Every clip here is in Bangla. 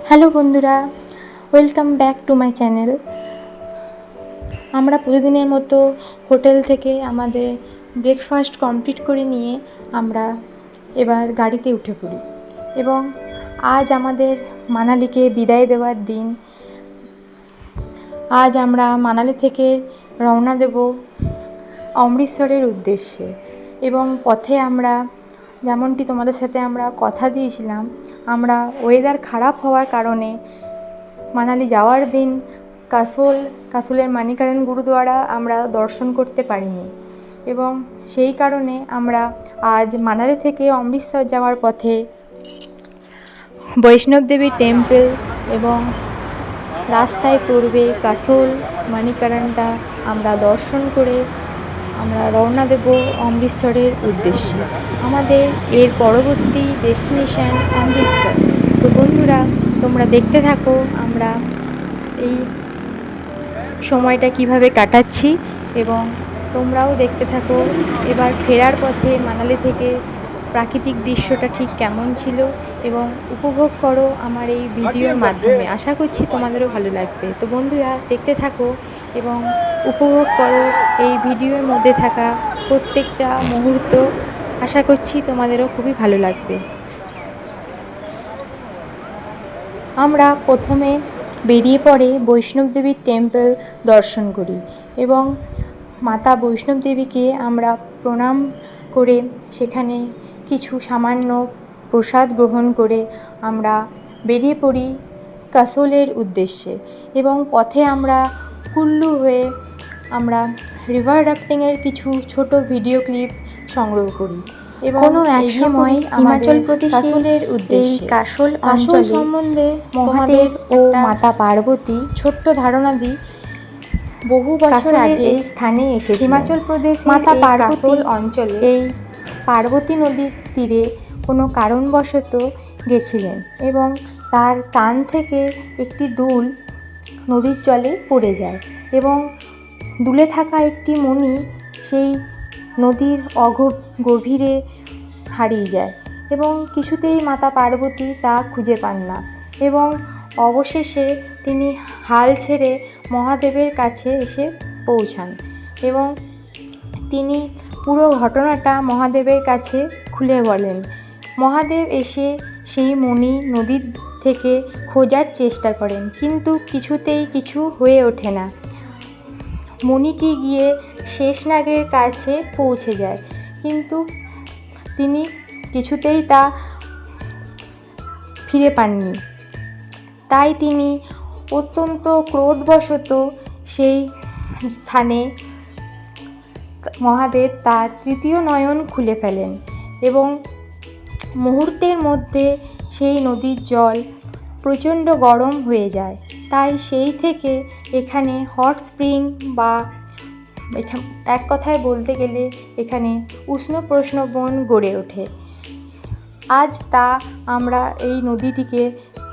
হ্যালো বন্ধুরা, welcome back to my channel. আমরা প্রতিদিনের মতো হোটেল থেকে আমাদের ব্রেকফাস্ট কমপ্লিট করে নিয়ে আমরা এবার গাড়িতে উঠে পড়ি এবং আজ আমাদের মানালিকে বিদায় দেওয়ার দিন। আজ আমরা মানালি থেকে রওনা দেব অমৃতসরের উদ্দেশ্যে এবং পথে আমরা যেমনটি তোমাদের সাথে আমরা কথা দিয়েছিলাম, আমরা ওয়েদার খারাপ হওয়ার কারণে মানালি যাওয়ার দিন কাসোলের মানিকারণ গুরুদুয়ারা আমরা দর্শন করতে পারিনি এবং সেই কারণে আমরা আজ মানালি থেকে অমৃতসর যাওয়ার পথে বৈষ্ণব দেবী টেম্পল এবং রাস্তায় পড়বে কাসোল মানিকারণটা আমরা দর্শন করে আমরা রওনা দেব অমৃতসরের উদ্দেশ্যে। আমাদের এর পরবর্তী ডেস্টিনেশন অমৃতসর। তো বন্ধুরা, তোমরা দেখতে থাকো আমরা এই সময়টা কিভাবে কাটাচ্ছি এবং তোমরাও দেখতে থাকো এবার ফেরার পথে মানালি থেকে প্রাকৃতিক দৃশ্যটা ঠিক কেমন ছিল এবং উপভোগ করো আমার এই ভিডিওর মাধ্যমে। আশা করছি তোমাদেরও ভালো লাগবে। তো বন্ধুরা, দেখতে থাকো এবং উপভোগ করো এই ভিডিওর মধ্যে থাকা প্রত্যেকটা মুহূর্ত। আশা করছি তোমাদেরও খুবই ভালো লাগবে। আমরা প্রথমে বেরিয়ে পড়ে বৈষ্ণব দেবীর টেম্পল দর্শন করি এবং মাতা বৈষ্ণব দেবীকে আমরা প্রণাম করে সেখানে কিছু সামান্য প্রসাদ গ্রহণ করে আমরা বেরিয়ে পড়ি কাসোলের উদ্দেশ্যে এবং পথে আমরা কুল্লু হয়ে আমরা রিভার রাফটিংয়ের কিছু ছোট ভিডিও ক্লিপ সংগ্রহ করি এবং এক সময় হিমাচল প্রদেশের উদ্দেশ্যে কাসোল অঞ্চল সম্বন্ধে মহাদেব ও মাতা পার্বতী ছোট্ট ধারণা দিই। বহু বছর আগে এই স্থানে এসে হিমাচল প্রদেশে মাতা পার্বতী অঞ্চলে এই পার্বতী নদীর তীরে কোনো কারণবশত গেছিলেন এবং তার কান থেকে একটি দুল নদীর জলে পড়ে যায় এবং দুলে থাকা একটি মণি সেই নদীর গভীরে হারিয়ে যায় এবং কিছুতেই মাতা পার্বতী তা খুঁজে পান না এবং অবশেষে তিনি হাল ছেড়ে মহাদেবের কাছে এসে পৌঁছান এবং তিনি পুরো ঘটনাটা মহাদেবের কাছে খুলে বলেন। মহাদেব এসে সেই মণি নদীর থেকে খোঁজার চেষ্টা করেন, কিন্তু কিছুতেই কিছু হয়ে ওঠে না। মণিটি গিয়ে শেষনাগের কাছে পৌঁছে যায়, কিন্তু তিনি কিছুতেই তা ফিরে পাননি। তাই তিনি অত্যন্ত ক্রোধবশত সেই স্থানে মহাদেব তার তৃতীয় নয়ন খুলে ফেলেন এবং মুহূর্তের মধ্যে সেই নদীর জল প্রচণ্ড গরম হয়ে যায়। তাই সেই থেকে এখানে হট স্প্রিং বা এক কথায় বলতে গেলে এখানে উষ্ণ প্রশ্নবন গড়ে ওঠে। আজ তা আমরা এই নদীটিকে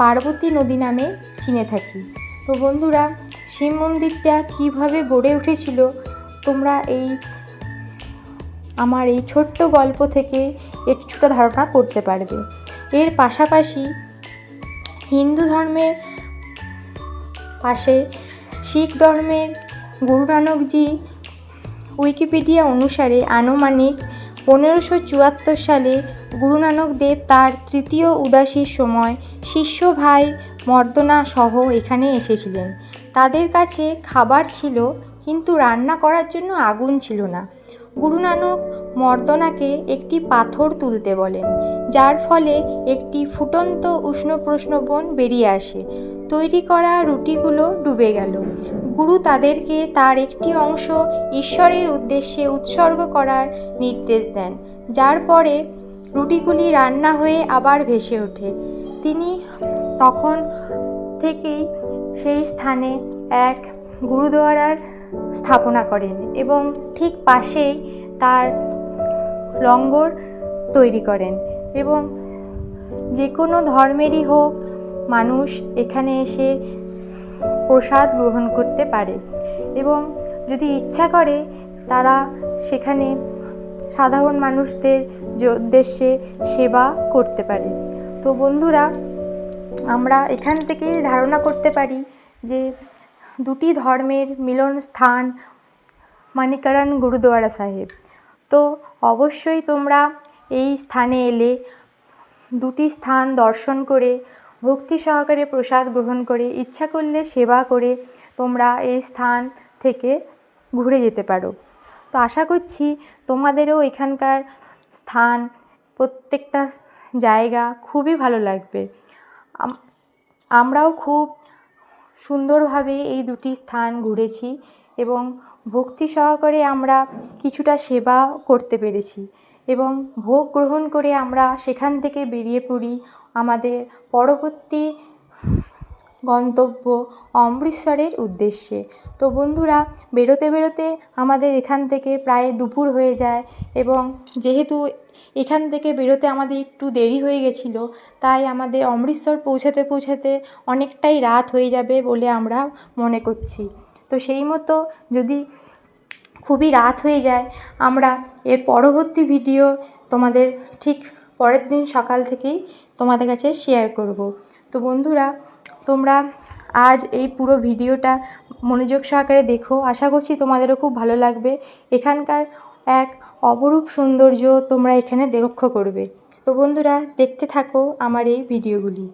পার্বতী নদী নামে চিনে থাকি। তো বন্ধুরা, শিব মন্দিরটা কীভাবে গড়ে উঠেছিল তোমরা এই আমার এই ছোট্ট গল্প থেকে কিছুটা ধারণা করতে পারবে। এর পাশাপাশি হিন্দু ধর্মের পাশে শিখ ধর্মের গুরু নানকজি উইকিপিডিয়া অনুসারে আনুমানিক 1574 সালে গুরু নানক দেব তার তৃতীয় উদাসীর সময় শিষ্য ভাই মর্দনা সহ এখানে এসেছিলেন। তাদের কাছে খাবার ছিল কিন্তু রান্না করার জন্য আগুন ছিল না। গুরু নানক মর্দনাকে একটি পাথর তুলতে বলেন, যার ফলে একটি ফুটন্ত উষ্ণ প্রশ্নবন বেরিয়ে আসে। তৈরি করা রুটিগুলো ডুবে গেল। গুরু তাদেরকে তার একটি অংশ ঈশ্বরের উদ্দেশ্যে উৎসর্গ করার নির্দেশ দেন, যার পরে রুটিগুলি রান্না হয়ে আবার ভেসে ওঠে। তিনি তখন থেকেই সেই স্থানে এক গুরুদুয়ারার স্থাপনা করেন এবং ঠিক পাশেই তার লঙ্গর তৈরি করেন এবং যে কোনো ধর্মেরই হোক মানুষ এখানে এসে প্রসাদ গ্রহণ করতে পারে এবং যদি ইচ্ছা করে তারা সেখানে সাধারণ মানুষদের উদ্দেশ্যে সেবা করতে পারে। তো বন্ধুরা, আমরা এখান থেকেই ধারণা করতে পারি যে দুটি ধর্মের মিলন স্থান মানিকরণ গুরুদুয়ারা সাহেব। তো অবশ্যই তোমরা এই স্থানে এলে দুটি স্থান দর্শন করে ভক্তি সহকারে প্রসাদ গ্রহণ করে ইচ্ছা করলে সেবা করে তোমরা এই স্থান থেকে ঘুরে যেতে পারো। তো আশা করছি তোমাদেরও এখানকার স্থান প্রত্যেকটা জায়গা খুবই ভালো লাগবে। আমরাও খুব সুন্দরভাবে এই দুটি স্থান ঘুরেছি এবং ভক্তি সহকারে আমরা কিছুটা সেবা করতে পেরেছি এবং ভোগ গ্রহণ করে আমরা সেখান থেকে বেরিয়ে পড়ি আমাদের পরবর্তী গন্তব্য অমৃতসরের উদ্দেশ্যে। তো বন্ধুরা, বেরোতে বেরোতে আমাদের এখান থেকে প্রায় দুপুর হয়ে যায় এবং যেহেতু এখান থেকে বেরোতে আমাদের একটু দেরি হয়ে গেছিলো, তাই আমাদের অমৃতসর পৌঁছাতে পৌঁছাতে অনেকটাই রাত হয়ে যাবে বলে আমরা মনে করছি। তো সেই মতো যদি খুবই রাত হয়ে যায়, আমরা এর পরবর্তী ভিডিও তোমাদের ঠিক পরের দিন সকাল থেকেই তোমাদের কাছে শেয়ার করব। তো বন্ধুরা, তোমরা আজ এই পুরো ভিডিওটা মনোযোগ সহকারে দেখো, আশা করছি তোমাদেরও খুব ভালো লাগবে। এখানকার এক অপরূপ সৌন্দর্য তোমরা এখানে লক্ষ্য করবে। তো বন্ধুরা, দেখতে থাকো আমার এই ভিডিওগুলি।